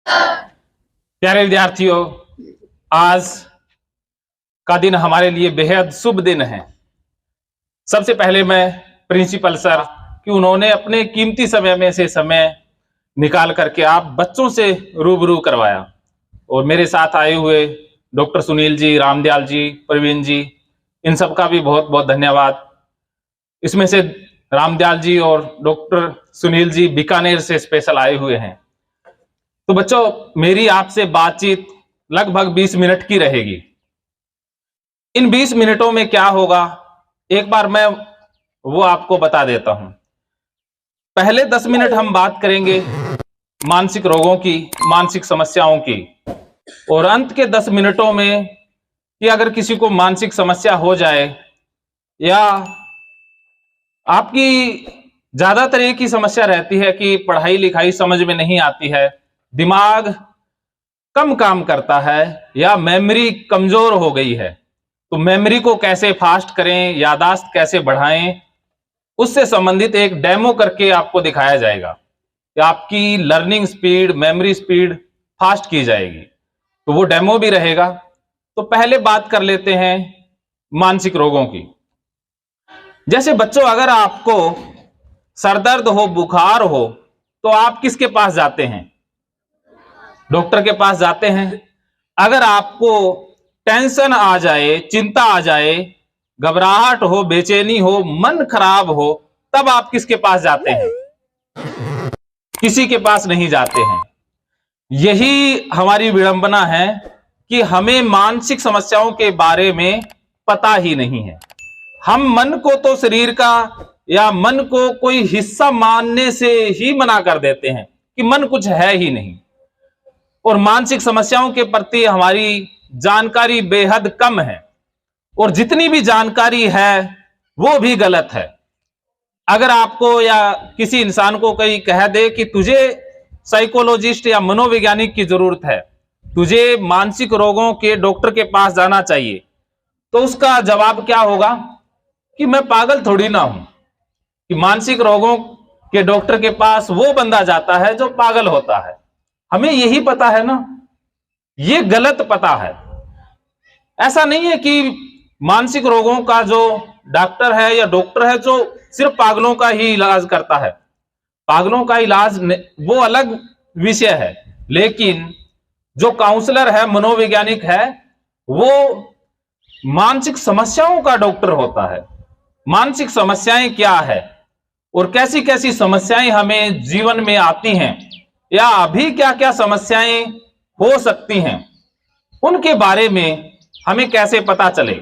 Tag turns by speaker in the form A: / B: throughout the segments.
A: प्यारे विद्यार्थियों, आज का दिन हमारे लिए बेहद शुभ दिन है। सबसे पहले मैं प्रिंसिपल सर कि उन्होंने अपने कीमती समय में से समय निकाल करके आप बच्चों से रूबरू करवाया, और मेरे साथ आए हुए डॉक्टर सुनील जी, रामदयाल जी, प्रवीण जी, इन सब का भी बहुत बहुत धन्यवाद। इसमें से रामदयाल जी और डॉक्टर सुनील जी बीकानेर से स्पेशल आए हुए हैं। तो बच्चों, मेरी आपसे बातचीत लगभग 20 मिनट की रहेगी। इन 20 मिनटों में क्या होगा, एक बार मैं वो आपको बता देता हूं। पहले 10 मिनट हम बात करेंगे मानसिक रोगों की, मानसिक समस्याओं की, और अंत के 10 मिनटों में कि अगर किसी को मानसिक समस्या हो जाए या आपकी ज्यादातर एक ही समस्या रहती है कि पढ़ाई लिखाई समझ में नहीं आती है, दिमाग कम काम करता है या मेमोरी कमजोर हो गई है, तो मेमोरी को कैसे फास्ट करें, यादाश्त कैसे बढ़ाएं, उससे संबंधित एक डेमो करके आपको दिखाया जाएगा कि आपकी learning speed, memory speed fast की जाएगी। तो वो डेमो भी रहेगा। तो पहले बात कर लेते हैं मानसिक रोगों की। जैसे बच्चों, अगर आपको सरदर्द हो, बुखार हो, तो आप किसके पास जाते हैं? डॉक्टर के पास जाते हैं। अगर आपको टेंशन आ जाए, चिंता आ जाए, घबराहट हो, बेचैनी हो, मन खराब हो, तब आप किसके पास जाते हैं? किसी के पास नहीं जाते हैं। यही हमारी विडंबना है कि हमें मानसिक समस्याओं के बारे में पता ही नहीं है। हम मन को तो शरीर का या मन को कोई हिस्सा मानने से ही मना कर देते हैं कि मन कुछ है ही नहीं, और मानसिक समस्याओं के प्रति हमारी जानकारी बेहद कम है, और जितनी भी जानकारी है वो भी गलत है। अगर आपको या किसी इंसान को कोई कह दे कि तुझे साइकोलॉजिस्ट या मनोवैज्ञानिक की जरूरत है, तुझे मानसिक रोगों के डॉक्टर के पास जाना चाहिए, तो उसका जवाब क्या होगा कि मैं पागल थोड़ी ना हूं कि मानसिक रोगों के डॉक्टर के पास वो बंदा जाता है जो पागल होता है। हमें यही पता है ना, ये गलत पता है। ऐसा नहीं है कि मानसिक रोगों का जो डॉक्टर है या डॉक्टर है जो सिर्फ पागलों का ही इलाज करता है। पागलों का इलाज वो अलग विषय है, लेकिन जो काउंसलर है, मनोवैज्ञानिक है, वो मानसिक समस्याओं का डॉक्टर होता है। मानसिक समस्याएं क्या है और कैसी कैसी समस्याएं हमें जीवन में आती हैं, या अभी क्या क्या समस्याएं हो सकती हैं, उनके बारे में हमें कैसे पता चले।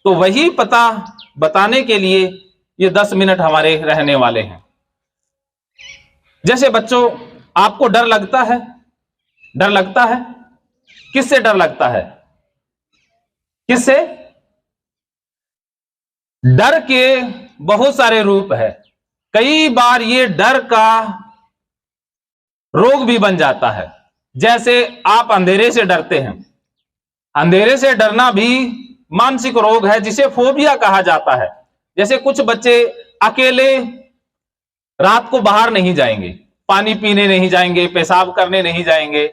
A: तो वही पता बताने के लिए ये 10 मिनट हमारे रहने वाले हैं। जैसे बच्चों, आपको डर लगता है? डर लगता है? किससे डर लगता है? किससे? डर के बहुत सारे रूप है। कई बार ये डर का रोग भी बन जाता है। जैसे आप अंधेरे से डरते हैं, अंधेरे से डरना भी मानसिक रोग है जिसे फोबिया कहा जाता है। जैसे कुछ बच्चे अकेले रात को बाहर नहीं जाएंगे, पानी पीने नहीं जाएंगे, पेशाब करने नहीं जाएंगे,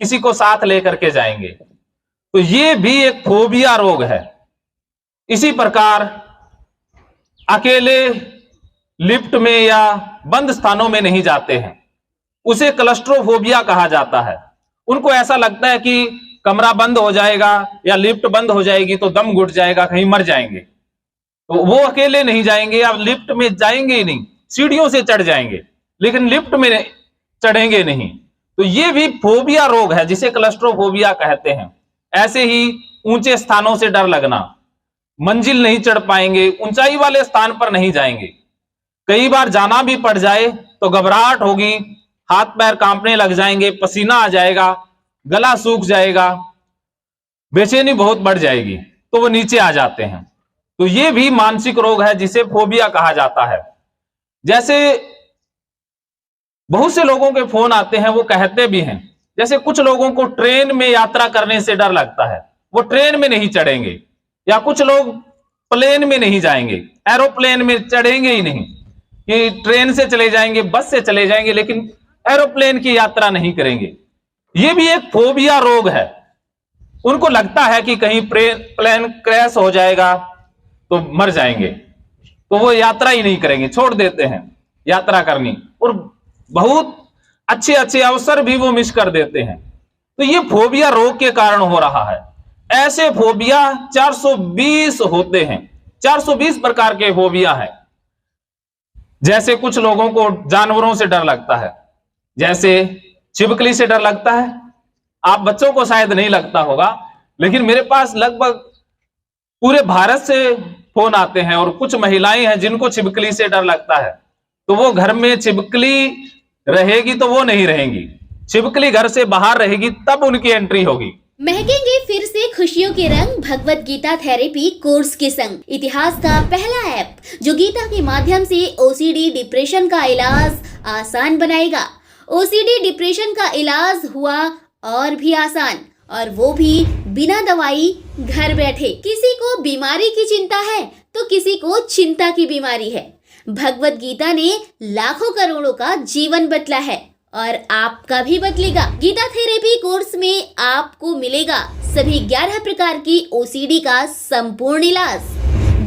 A: किसी को साथ लेकर के जाएंगे, तो ये भी एक फोबिया रोग है। इसी प्रकार अकेले लिफ्ट में या बंद स्थानों में नहीं जाते हैं, उसे क्लस्ट्रोफोबिया कहा जाता है। उनको ऐसा लगता है कि कमरा बंद हो जाएगा या लिफ्ट बंद हो जाएगी तो दम घुट जाएगा, कहीं मर जाएंगे, तो वो अकेले नहीं जाएंगे या लिफ्ट में जाएंगे ही नहीं, सीढ़ियों से चढ़ जाएंगे लेकिन लिफ्ट में चढ़ेंगे नहीं। तो ये भी फोबिया रोग है जिसे क्लस्ट्रोफोबिया कहते हैं। ऐसे ही ऊंचे स्थानों से डर लगना, मंजिल नहीं चढ़ पाएंगे, ऊंचाई वाले स्थान पर नहीं जाएंगे, कई बार जाना भी पड़ जाए तो घबराहट होगी, हाथ पैर कांपने लग जाएंगे, पसीना आ जाएगा, गला सूख जाएगा, बेचैनी बहुत बढ़ जाएगी, तो वो नीचे आ जाते हैं। तो ये भी मानसिक रोग है जिसे फोबिया कहा जाता है। जैसे बहुत से लोगों के फोन आते हैं, वो कहते भी हैं, जैसे कुछ लोगों को ट्रेन में यात्रा करने से डर लगता है, वो ट्रेन में नहीं चढ़ेंगे, या कुछ लोग प्लेन में नहीं जाएंगे, एरोप्लेन में चढ़ेंगे ही नहीं, कि ट्रेन से चले जाएंगे, बस से चले जाएंगे, लेकिन एरोप्लेन की यात्रा नहीं करेंगे। ये भी एक फोबिया रोग है। उनको लगता है कि कहीं प्लेन क्रैश हो जाएगा तो मर जाएंगे, तो वो यात्रा ही नहीं करेंगे, छोड़ देते हैं यात्रा करनी, और बहुत अच्छे अच्छे अवसर भी वो मिस कर देते हैं। तो ये फोबिया रोग के कारण हो रहा है। ऐसे फोबिया 420 होते हैं, 420 प्रकार के फोबिया हैं। जैसे कुछ लोगों को जानवरों से डर लगता है, जैसे छिपकली से डर लगता है। आप बच्चों को शायद नहीं लगता होगा, लेकिन मेरे पास लगभग पूरे भारत से फोन आते हैं, और कुछ महिलाएं हैं जिनको छिपकली से डर लगता है। तो वो घर में छिपकली रहेगी तो वो नहीं रहेंगी, छिपकली घर से बाहर रहेगी तब उनकी एंट्री होगी।
B: महकेंगे फिर से खुशियों के रंग भगवत गीता थेरेपी कोर्स के संग। इतिहास का पहला ऐप जो गीता के माध्यम से ओसीडी डिप्रेशन का इलाज आसान बनाएगा। ओसीडी डिप्रेशन का इलाज हुआ और भी आसान, और वो भी बिना दवाई, घर बैठे। किसी को बीमारी की चिंता है तो किसी को चिंता की बीमारी है। भगवत गीता ने लाखों करोड़ों का जीवन बदला है और आपका भी बदलेगा। गीता थेरेपी कोर्स में आपको मिलेगा सभी 11 प्रकार की ओसीडी का संपूर्ण इलाज,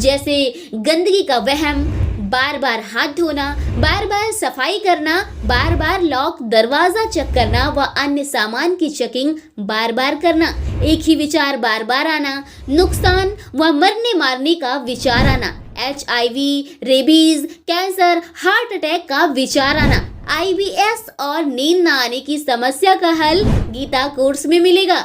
B: जैसे गंदगी का वहम, बार बार हाथ धोना, बार बार सफाई करना, बार बार लॉक दरवाजा चेक करना व अन्य सामान की चेकिंग बार बार करना, एक ही विचार बार बार आना, नुकसान व मरने मारने का विचार आना, HIV, rabies, cancer, heart attack का विचार आना, IBS और नींद न आने की समस्या का हल गीता कोर्स में मिलेगा।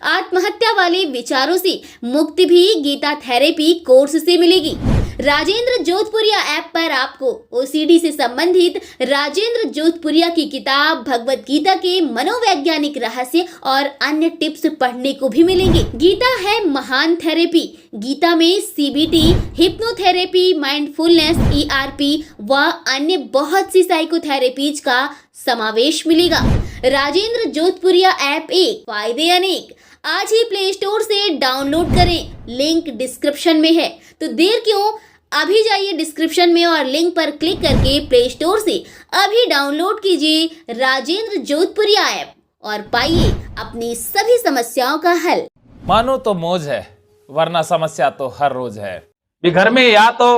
B: आत्महत्या वाले विचारों से मुक्ति भी गीता थेरेपी कोर्स से मिलेगी। राजेंद्र जोधपुरिया ऐप पर आपको ओसीडी से संबंधित राजेंद्र जोधपुरिया की किताब भगवत गीता के मनोवैज्ञानिक रहस्य और अन्य टिप्स पढ़ने को भी मिलेंगे। गीता है महान थेरेपी। गीता में CBT, हिप्नोथेरेपी, माइंडफुलनेस, ERP व अन्य बहुत सी साइकोथेरेपीज का समावेश मिलेगा। राजेंद्र जोधपुरिया ऐप एक, फायदे अनेक। आज ही प्ले स्टोर से डाउनलोड करें, लिंक डिस्क्रिप्शन में है। तो देर क्यों, अभी जाइए डिस्क्रिप्शन में और लिंक पर क्लिक करके प्ले स्टोर से अभी डाउनलोड कीजिए राजेंद्र जोधपुरिया ऐप और पाइए अपनी सभी समस्याओं का हल।
A: मानो तो मौज है, वरना समस्या तो हर रोज है। भी घर में या तो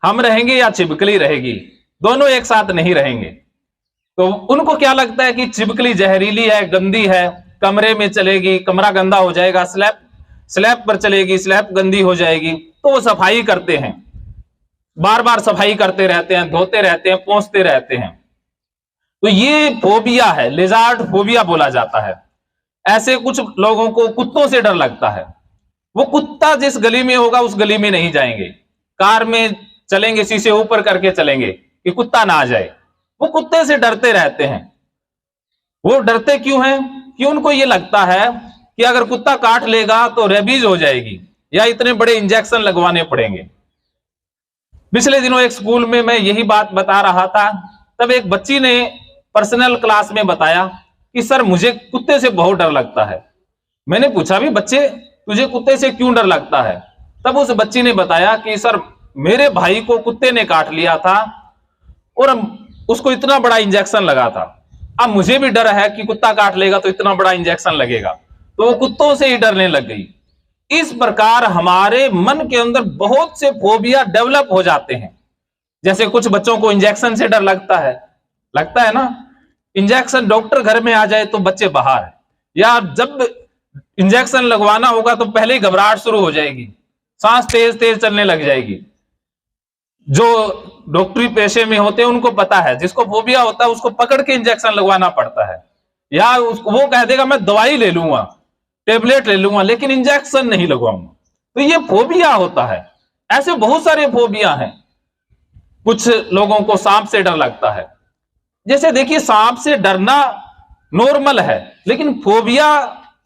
A: हम रहेंगे या छिपकली रहेगी, दोनों एक साथ नहीं रहेंगे। तो उनको क्या लगता है कि छिपकली जहरीली है, गंदी है, कमरे में चलेगी, कमरा गंदा हो जाएगा, स्लैब पर चलेगी, स्लैब गंदी हो जाएगी, तो वो सफाई करते हैं, बार बार सफाई करते रहते हैं, धोते रहते हैं, पोंछते रहते हैं। तो ये फोबिया है, लिजार्ड फोबिया बोला जाता है। ऐसे कुछ लोगों को कुत्तों से डर लगता है। वो कुत्ता जिस गली में होगा उस गली में नहीं जाएंगे, कार में चलेंगे, शीशे ऊपर करके चलेंगे कि कुत्ता ना आ जाए। वो कुत्ते से डरते रहते हैं। वो डरते क्यों हैं? कि उनको ये लगता है कि अगर कुत्ता काट लेगा तो रेबीज हो जाएगी या इतने बड़े इंजेक्शन लगवाने पड़ेंगे। पिछले दिनों एक स्कूल में मैं यही बात बता रहा था, तब एक बच्ची ने पर्सनल क्लास में बताया कि सर मुझे कुत्ते से बहुत डर लगता है। मैंने पूछा भी बच्चे तुझे कुत्ते से क्यों डर लगता है? तब उस बच्ची ने बताया कि सर मेरे भाई को कुत्ते ने काट लिया था और उसको इतना बड़ा इंजेक्शन लगा था। अब मुझे भी डर है कि कुत्ता काट लेगा तो इतना बड़ा इंजेक्शन लगेगा, तो वो कुत्तों से ही डरने लग गई। इस प्रकार हमारे मन के अंदर बहुत से फोबिया डेवलप हो जाते हैं। जैसे कुछ बच्चों को इंजेक्शन से डर लगता है ना, इंजेक्शन डॉक्टर घर में आ जाए तो बच्चे बाहर, या जब इंजेक्शन लगवाना होगा तो पहले ही घबराहट शुरू हो जाएगी, सांस तेज तेज चलने लग जाएगी। जो डॉक्टरी पेशे में होते हैं उनको पता है, जिसको फोबिया होता है उसको पकड़ के इंजेक्शन लगवाना पड़ता है, या वो कह देगा मैं दवाई ले लूंगा, टेबलेट ले लूंगा, लेकिन इंजेक्शन नहीं लगवाऊंगा। तो ये फोबिया होता है। ऐसे बहुत सारे फोबिया हैं। कुछ लोगों को सांप से डर लगता है। जैसे देखिए सांप से डरना नॉर्मल है, लेकिन फोबिया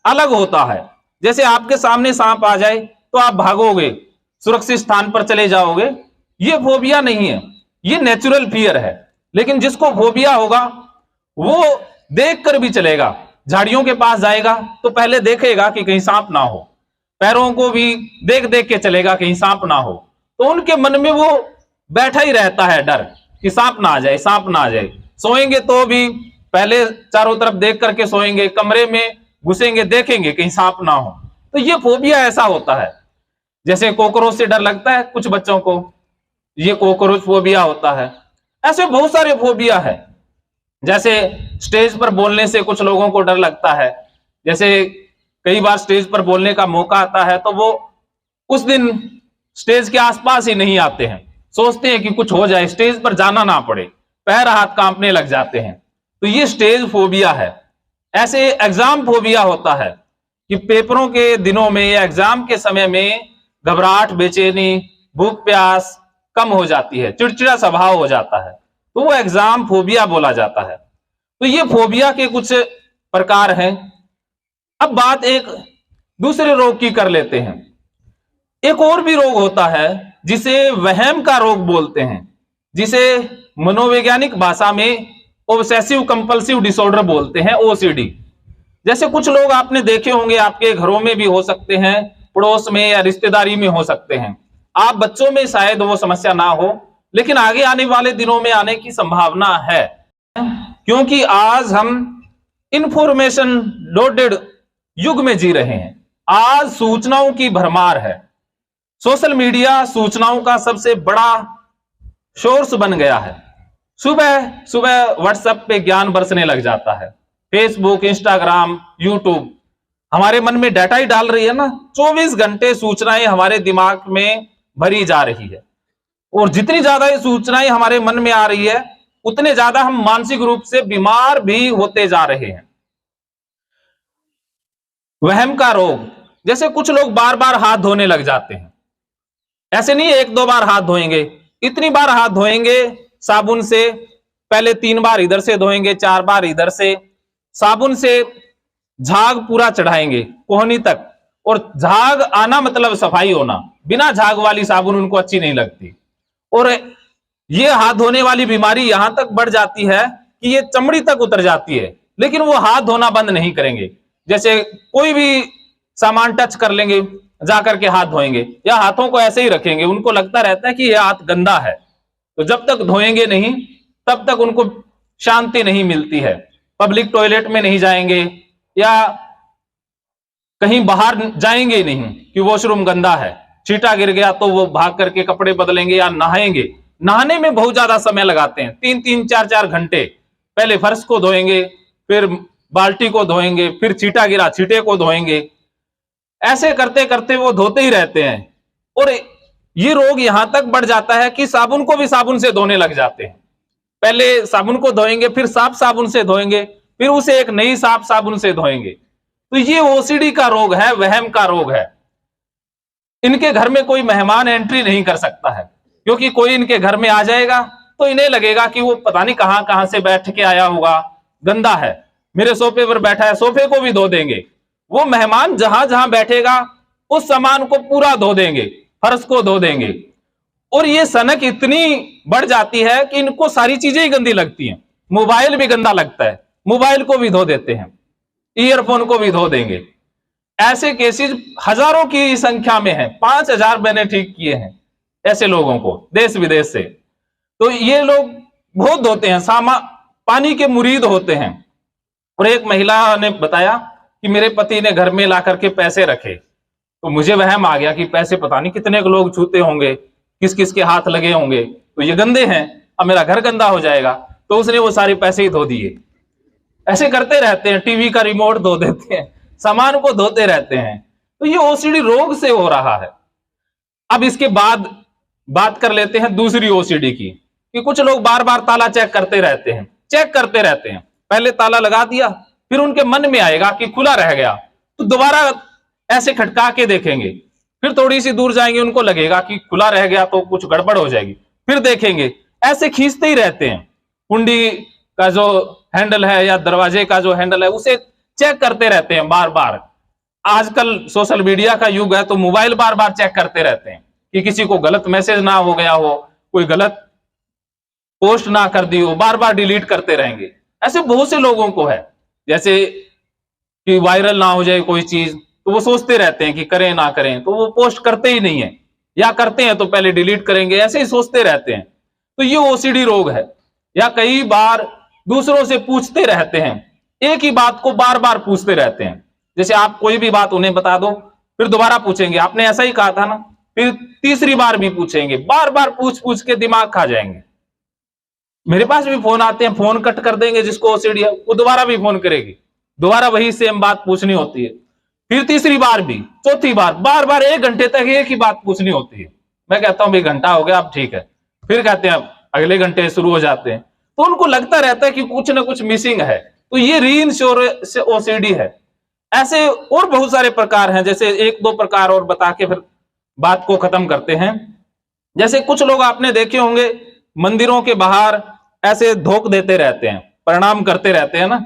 A: अलग होता है। जैसे आपके सामने सांप आ जाए तो आप भागोगे, सुरक्षित स्थान पर चले जाओगे, ये फोबिया नहीं है, ये नेचुरल फियर है। लेकिन जिसको फोबिया होगा वो देख कर भी चलेगा, झाड़ियों के पास जाएगा तो पहले देखेगा कि कहीं सांप ना हो, पैरों को भी देख देख के चलेगा कहीं सांप ना हो। तो उनके मन में वो बैठा ही रहता है डर कि सांप ना आ जाए, सांप ना आ जाए। सोएंगे तो भी पहले चारों तरफ देख करके सोएंगे, कमरे में घुसेंगे, देखेंगे कहीं सांप ना हो। तो ये फोबिया ऐसा होता है। जैसे कॉकरोच से डर लगता है कुछ बच्चों को, ये कॉकरोच फोबिया होता है। ऐसे बहुत सारे फोबिया है। जैसे स्टेज पर बोलने से कुछ लोगों को डर लगता है। जैसे कई बार स्टेज पर बोलने का मौका आता है तो वो उस दिन स्टेज के आसपास ही नहीं आते हैं, सोचते हैं कि कुछ हो जाए, स्टेज पर जाना ना पड़े, पैर हाथ कांपने लग जाते हैं। तो ये स्टेज फोबिया है। ऐसे एग्जाम फोबिया होता है कि पेपरों के दिनों में या एग्जाम के समय में घबराहट, बेचैनी, भूख प्यास कम हो जाती है, चिड़चिड़ा स्वभाव हो जाता है, तो वो एग्जाम फोबिया बोला जाता है। तो ये फोबिया के कुछ प्रकार हैं। अब बात एक दूसरे रोग की कर लेते हैं। एक और भी रोग होता है जिसे वहम का रोग बोलते हैं, जिसे मनोवैज्ञानिक भाषा में ऑब्सेसिव कंपल्सिव डिसऑर्डर बोलते हैं, ओसीडी। जैसे कुछ लोग आपने देखे होंगे, आपके घरों में भी हो सकते हैं, पड़ोस में या रिश्तेदारी में हो सकते हैं। आप बच्चों में शायद वो समस्या ना हो, लेकिन आगे आने वाले दिनों में आने की संभावना है, क्योंकि आज हम इंफॉर्मेशन लोडेड युग में जी रहे हैं। आज सूचनाओं की भरमार है। सोशल मीडिया सूचनाओं का सबसे बड़ा सोर्स बन गया है। सुबह सुबह व्हाट्सएप पे ज्ञान बरसने लग जाता है। फेसबुक, इंस्टाग्राम, यूट्यूब हमारे मन में डाटा ही डाल रही है ना। 24 घंटे सूचनाएं हमारे दिमाग में भरी जा रही है, और जितनी ज्यादा ये सूचनाएं हमारे मन में आ रही है, उतने ज्यादा हम मानसिक रूप से बीमार भी होते जा रहे हैं। वहम का रोग, जैसे कुछ लोग बार बार हाथ धोने लग जाते हैं। ऐसे नहीं एक दो बार हाथ धोएंगे, इतनी बार हाथ धोएंगे साबुन से। पहले 3 बार इधर से धोएंगे, 4 बार इधर से, साबुन से झाग पूरा चढ़ाएंगे कोहनी तक। और झाग आना मतलब सफाई होना, बिना झाग वाली साबुन उनको अच्छी नहीं लगती। और ये हाथ धोने वाली बीमारी यहां तक बढ़ जाती है कि ये चमड़ी तक उतर जाती है, लेकिन वो हाथ धोना बंद नहीं करेंगे। जैसे कोई भी सामान टच कर लेंगे, जाकर के हाथ धोएंगे, या हाथों को ऐसे ही रखेंगे, उनको लगता रहता है कि यह हाथ गंदा है। तो जब तक धोएंगे नहीं तब तक उनको शांति नहीं मिलती है। पब्लिक टॉयलेट में नहीं जाएंगे, या कहीं बाहर जाएंगे नहीं कि वॉशरूम गंदा है, छींटा गिर गया तो वो भाग करके कपड़े बदलेंगे या नहाएंगे। नहाने में बहुत ज्यादा समय लगाते हैं, 3-3, 4-4 घंटे। पहले फर्श को धोएंगे, फिर बाल्टी को धोएंगे, फिर छींटा गिरा छींटे को धोएंगे। ऐसे करते करते वो धोते ही रहते हैं। और ये रोग यहां तक बढ़ जाता है कि साबुन को भी साबुन से धोने लग जाते हैं। पहले साबुन को धोएंगे, फिर साफ साबुन से धोएंगे, फिर उसे एक नई साफ साबुन से धोएंगे। तो ये ओसीडी का रोग है, वहम का रोग है। इनके घर में कोई मेहमान एंट्री नहीं कर सकता है, क्योंकि कोई इनके घर में आ जाएगा तो इन्हें लगेगा कि वो पता नहीं कहां कहां से बैठ के आया होगा, गंदा है, मेरे सोफे पर बैठा है, सोफे को भी धो देंगे। वो मेहमान जहां जहां बैठेगा उस सामान को पूरा धो देंगे, फर्श को धो देंगे। और ये सनक इतनी बढ़ जाती है कि इनको सारी चीजें ही गंदी लगती हैं। मोबाइल भी गंदा लगता है, मोबाइल को भी धो देते हैं, ईयरफोन को भी धो देंगे। ऐसे केसेस हजारों की संख्या में है। 5000 मैंने ठीक किए हैं ऐसे लोगों को देश विदेश से। तो ये लोग बहुत धोते हैं, पानी के मुरीद होते हैं। और एक महिला ने बताया कि मेरे पति ने घर में ला करके पैसे रखे, तो मुझे वहम आ गया कि पैसे पता नहीं कितने लोग छूते होंगे, किस किस के हाथ लगे होंगे, तो ये गंदे हैं, अब मेरा घर गंदा हो जाएगा। तो उसने वो सारे पैसे ही धो दिए। ऐसे करते रहते हैं, टीवी का रिमोट धो देते हैं, सामान को धोते रहते हैं। तो ये ओसीडी रोग से हो रहा है। अब इसके बाद बात कर लेते हैं दूसरी ओसीडी की, कि कुछ लोग बार बार ताला चेक करते रहते हैं, चेक करते रहते हैं। पहले ताला लगा दिया, फिर उनके मन में आएगा कि खुला रह गया, तो दोबारा ऐसे खटका के देखेंगे। फिर थोड़ी सी दूर जाएंगे, उनको लगेगा कि खुला रह गया तो कुछ गड़बड़ हो जाएगी, फिर देखेंगे। ऐसे खींचते ही रहते हैं। कुंडी का जो हैंडल है या दरवाजे का जो हैंडल है, उसे चेक करते रहते हैं बार बार। आजकल सोशल मीडिया का युग है, तो मोबाइल बार बार चेक करते रहते हैं कि किसी को गलत मैसेज ना हो गया हो, कोई गलत पोस्ट ना कर दी हो, बार बार डिलीट करते रहेंगे। ऐसे बहुत से लोगों को है, जैसे कि वायरल ना हो जाए कोई चीज, तो वो सोचते रहते हैं कि करें ना करें, तो वो पोस्ट करते ही नहीं है, या करते हैं तो पहले डिलीट करेंगे, ऐसे ही सोचते रहते हैं। तो ये ओसीडी रोग है। या कई बार दूसरों से पूछते रहते हैं, एक ही बात को बार बार पूछते रहते हैं। जैसे आप कोई भी बात उन्हें बता दो, फिर दोबारा पूछेंगे आपने ऐसा ही कहा था ना, फिर तीसरी बार भी पूछेंगे, बार बार पूछ पूछ के दिमाग खा जाएंगे। मेरे पास भी फोन आते हैं, फोन कट कर देंगे जिसको ओसीडी है, वो दोबारा भी फोन करेगी, दोबारा वही सेम बात पूछनी होती है, फिर तीसरी बार भी, चौथी बार, बार बार 1 घंटे तक एक ही बात पूछनी होती है। मैं कहता हूं भाई घंटा हो गया अब ठीक है, फिर कहते हैं अगले घंटे शुरू हो जाते हैं। तो उनको लगता रहता है कि कुछ ना कुछ मिसिंग है। तो ये रीइंश्योरेंस ओसीडी है। ऐसे और बहुत सारे प्रकार हैं, जैसे 1-2 प्रकार और बता के फिर बात को खत्म करते हैं। जैसे कुछ लोग आपने देखे होंगे मंदिरों के बाहर ऐसे धोख देते रहते हैं, प्रणाम करते रहते हैं ना,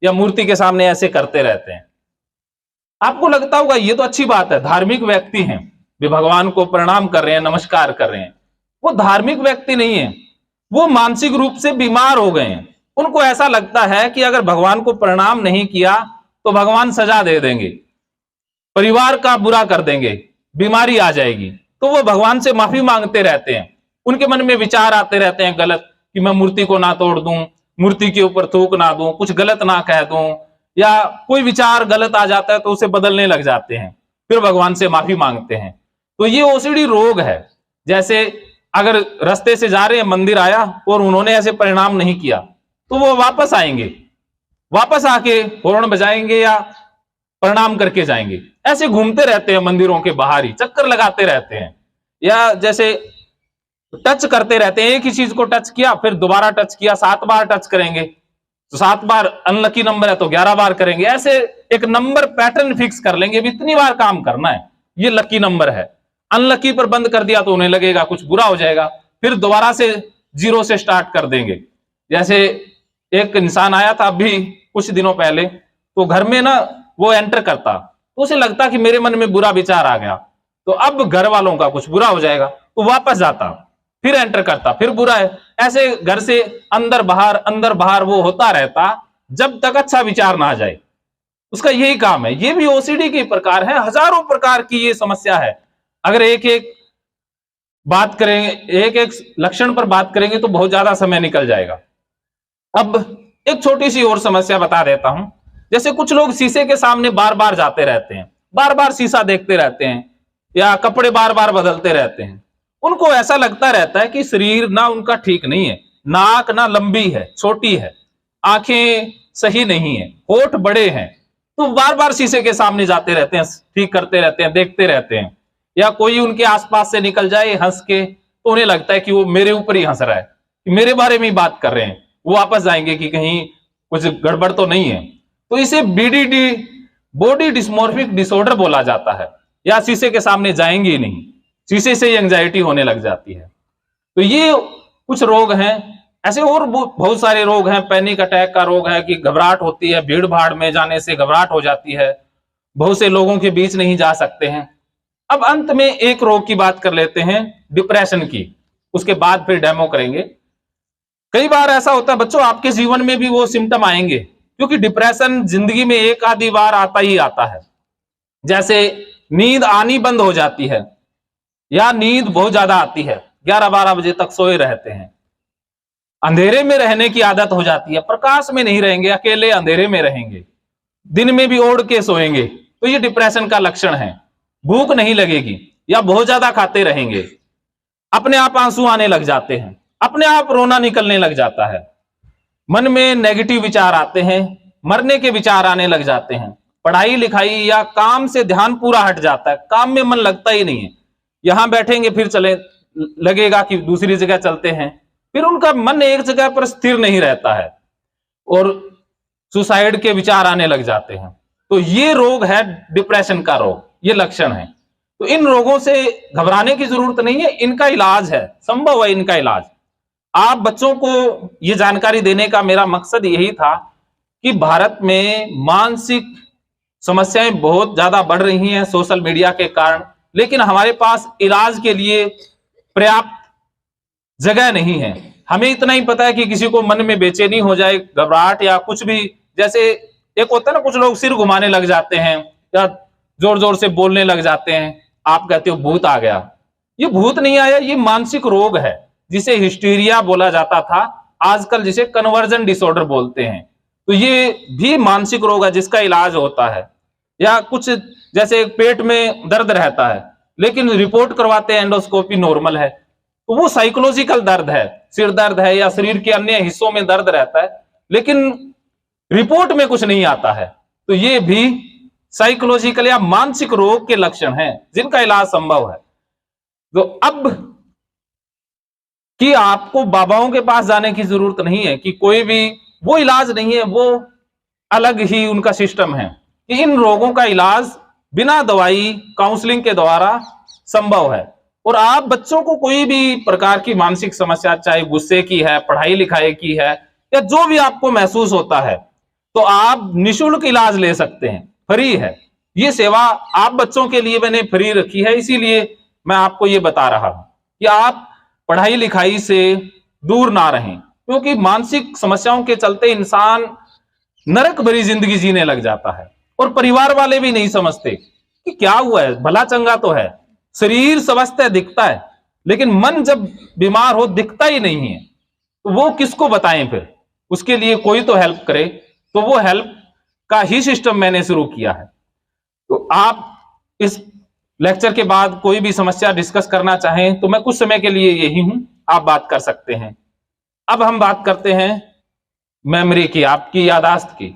A: या मूर्ति के सामने ऐसे करते रहते हैं। आपको लगता होगा ये तो अच्छी बात है, धार्मिक व्यक्ति हैं, वे भगवान को प्रणाम कर रहे हैं, नमस्कार कर रहे हैं। वो धार्मिक व्यक्ति नहीं है, वो मानसिक रूप से बीमार हो गए हैं। उनको ऐसा लगता है कि अगर भगवान को प्रणाम नहीं किया तो भगवान सजा दे देंगे, परिवार का बुरा कर देंगे, बीमारी आ जाएगी। तो वो भगवान से माफी मांगते रहते हैं। उनके मन में विचार आते रहते हैं गलत, कि मैं मूर्ति को ना तोड़ दूं, मूर्ति के ऊपर थूक ना दूं, कुछ गलत ना कह दूं, या कोई विचार गलत आ जाता है तो उसे बदलने लग जाते हैं, फिर भगवान से माफी मांगते हैं। तो ये ओसीडी रोग है। जैसे अगर रास्ते से जा रहे हैं, मंदिर आया और उन्होंने ऐसे परिणाम नहीं किया तो वो वापस आएंगे, वापस आके हॉर्न बजाएंगे या प्रणाम करके जाएंगे। ऐसे घूमते रहते हैं मंदिरों के बाहर ही, चक्कर लगाते रहते हैं, या जैसे टच करते रहते हैं। एक ही चीज को टच किया, फिर दोबारा टच किया, 7 बार टच करेंगे तो 7 बार अनलकी नंबर है तो 11 बार करेंगे। ऐसे एक नंबर पैटर्न फिक्स कर लेंगे, इतनी बार काम करना है, ये लकी नंबर है। अनलकी पर बंद कर दिया तो उन्हें लगेगा कुछ बुरा हो जाएगा, फिर दोबारा से 0 से स्टार्ट कर देंगे। जैसे एक इंसान आया था अभी कुछ दिनों पहले, तो घर में ना वो एंटर करता तो उसे लगता कि मेरे मन में बुरा विचार आ गया, तो अब घर वालों का कुछ बुरा हो जाएगा, तो वापस जाता, फिर एंटर करता, फिर बुरा है। ऐसे घर से अंदर बाहर वो होता रहता जब तक अच्छा विचार ना आ जाए। उसका यही काम है। ये भी ओसीडी के प्रकार है, हजारों प्रकार की ये समस्या है। अगर एक एक बात करेंगे, एक एक लक्षण पर बात करेंगे तो बहुत ज्यादा समय निकल जाएगा। अब एक छोटी सी और समस्या बता देता हूं। जैसे कुछ लोग शीशे के सामने बार बार जाते रहते हैं, बार बार शीशा देखते रहते हैं, या कपड़े बार बार बदलते रहते हैं। उनको ऐसा लगता रहता है कि शरीर ना उनका ठीक नहीं है, नाक ना लंबी है, छोटी है, आंखें सही नहीं है, होठ बड़े हैं, तो बार बार शीशे के सामने जाते रहते हैं, ठीक करते रहते हैं, देखते रहते हैं। या कोई उनके आसपास से निकल जाए हंस के, तो उन्हें लगता है कि वो मेरे ऊपर ही हंस रहा है, मेरे बारे में ही बात कर रहे हैं। वो वापस जाएंगे कि कहीं कुछ गड़बड़ तो नहीं है। तो इसे बीडीडी, बॉडी डिस्मॉर्फिक डिसऑर्डर बोला जाता है। या शीशे के सामने जाएंगे ही नहीं, शीशे से ही एंजाइटी होने लग जाती है। तो ये कुछ रोग हैं। ऐसे और बहुत सारे रोग हैं। पैनिक अटैक का रोग है कि घबराहट होती है, भीड़ भाड़ में जाने से घबराहट हो जाती है, बहुत से लोगों के बीच नहीं जा सकते हैं। अब अंत में एक रोग की बात कर लेते हैं, डिप्रेशन की, उसके बाद फिर डेमो करेंगे। कई बार ऐसा होता है बच्चों, आपके जीवन में भी वो सिम्टम आएंगे, क्योंकि डिप्रेशन जिंदगी में एक आधी बार आता ही आता है। जैसे नींद आनी बंद हो जाती है, या नींद बहुत ज्यादा आती है, 11-12 बजे तक सोए रहते हैं, अंधेरे में रहने की आदत हो जाती है, प्रकाश में नहीं रहेंगे, अकेले अंधेरे में रहेंगे, दिन में भी ओढ़ के सोएंगे, तो ये डिप्रेशन का लक्षण है। भूख नहीं लगेगी, या बहुत ज्यादा खाते रहेंगे, अपने आप आंसू आने लग जाते हैं, अपने आप रोना निकलने लग जाता है, मन में नेगेटिव विचार आते हैं, मरने के विचार आने लग जाते हैं, पढ़ाई लिखाई या काम से ध्यान पूरा हट जाता है, काम में मन लगता ही नहीं है, यहां बैठेंगे फिर चले लगेगा कि दूसरी जगह चलते हैं, फिर उनका मन एक जगह पर स्थिर नहीं रहता है, और सुसाइड के विचार आने लग जाते हैं। तो ये रोग है डिप्रेशन का रोग, ये लक्षण है। तो इन रोगों से घबराने की जरूरत नहीं है, इनका इलाज है, संभव है इनका इलाज। आप बच्चों को ये जानकारी देने का मेरा मकसद यही था कि भारत में मानसिक समस्याएं बहुत ज्यादा बढ़ रही हैं सोशल मीडिया के कारण, लेकिन हमारे पास इलाज के लिए पर्याप्त जगह नहीं है। हमें इतना ही पता है कि किसी को मन में बेचैनी हो जाए, घबराहट या कुछ भी, जैसे एक होता है ना, कुछ लोग सिर घुमाने लग जाते हैं या जोर जोर से बोलने लग जाते हैं, आप कहते हो भूत आ गया। ये भूत नहीं आया, ये मानसिक रोग है जिसे हिस्टीरिया बोला जाता था, आजकल जिसे कन्वर्जन डिसऑर्डर बोलते हैं, तो ये भी मानसिक रोग है जिसका इलाज होता है। या कुछ जैसे पेट में दर्द रहता है लेकिन रिपोर्ट करवाते हैं एंडोस्कोपी नॉर्मल है, तो वो साइकोलॉजिकल दर्द है, सिर दर्द है या शरीर के अन्य हिस्सों में दर्द रहता है लेकिन रिपोर्ट में कुछ नहीं आता है, तो ये भी साइकोलॉजिकल या मानसिक रोग के लक्षण हैं जिनका इलाज संभव है। तो अब कि आपको बाबाओं के पास जाने की जरूरत नहीं है, कि कोई भी वो इलाज नहीं है, वो अलग ही उनका सिस्टम है कि इन रोगों का इलाज बिना दवाई काउंसलिंग के द्वारा संभव है। और आप बच्चों को कोई भी प्रकार की मानसिक समस्या, चाहे गुस्से की है, पढ़ाई लिखाई की है, या जो भी आपको महसूस होता है, तो आप निशुल्क इलाज ले सकते हैं, फ्री है। ये सेवा आप बच्चों के लिए मैंने फ्री रखी है, इसीलिए मैं आपको ये बता रहा हूं कि आप पढ़ाई लिखाई से दूर ना रहें, क्योंकि मानसिक समस्याओं के चलते इंसान नरक भरी जिंदगी जीने लग जाता है और परिवार वाले भी नहीं समझते कि क्या हुआ है, भला चंगा तो है, शरीर स्वस्थ है, दिखता है, लेकिन मन जब बीमार हो दिखता ही नहीं है, तो वो किसको बताएं फिर? उसके लिए कोई तो हेल्प करे, तो वो हेल्प का ही सिस्टम मैंने शुरू किया है। तो आप इस लेक्चर के बाद कोई भी समस्या डिस्कस करना चाहें तो मैं कुछ समय के लिए यही हूं, आप बात कर सकते हैं। अब हम बात करते हैं मेमोरी की, आपकी याददाश्त की।